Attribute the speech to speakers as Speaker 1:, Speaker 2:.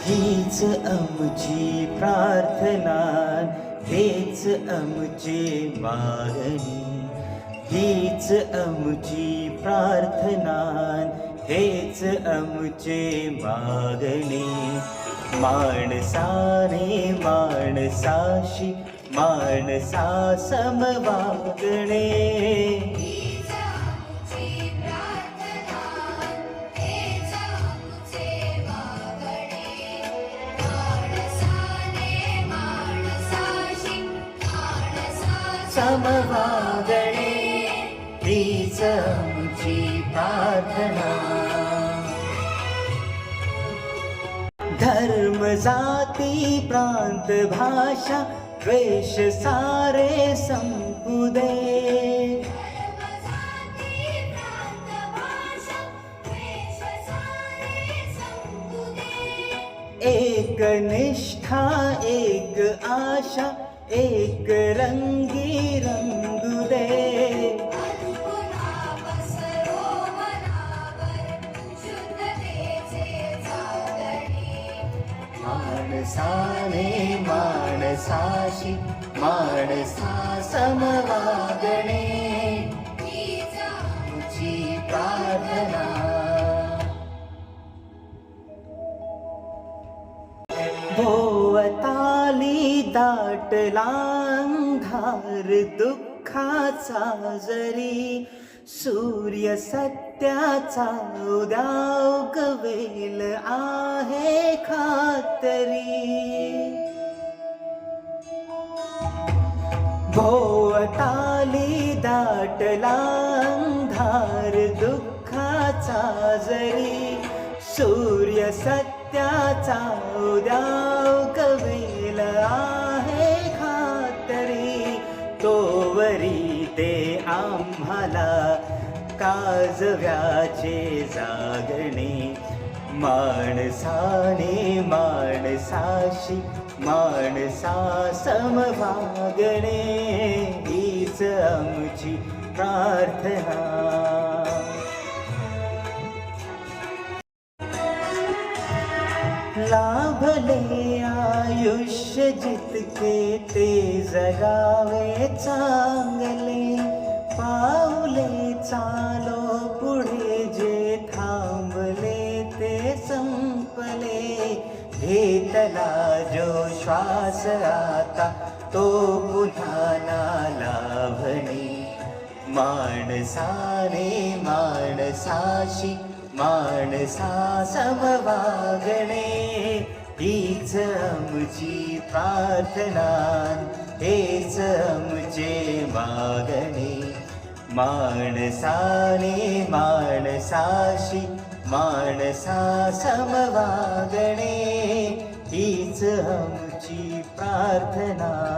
Speaker 1: हीच आमची प्रार्थना, हेच आमचे मागणी. हीच आमची प्रार्थना, हेच आमचे मागणे. माणसाने माणसाशी माणसा सम वागणे. समवागणे हीच आमची प्रार्थना. धर्म जाती प्रांत भाषा द्वेष सारे संपू दे. एक निष्ठा एक आशा एक रंगी रंगू दे. माणसाने माणसाशी माणसा समवागणे हीच आमची प्रार्थना. भोवताली दाटला अंधार दुःखाचा जरी. सूर्य सत्याचा उद्या उगवेल आहे खातरी. भोवताली दाटला अंधार दुःखाचा जरी. सूर्य सत्याचा उद्या उगवेल आहे खातरी. तोवरी ते आम्हाला काजव्याचे जागणे. माणसाने माणसाशी माणसा समवागणे हीच आमची प्रार्थना. लाभले आयुष्य जितके ते जगावे चांगले. पाऊले चालो पुढे जे थांबले ते संपले. घेतला जो श्वास आता तो पुन्हा ना लाभणे. माणसाने माणसाशी माणसा समवागणे हीच आमची प्रार्थना. हेच आमचे मागणे. माणसाने माणसाशी माणसा समवागणे हीच आमची प्रार्थना.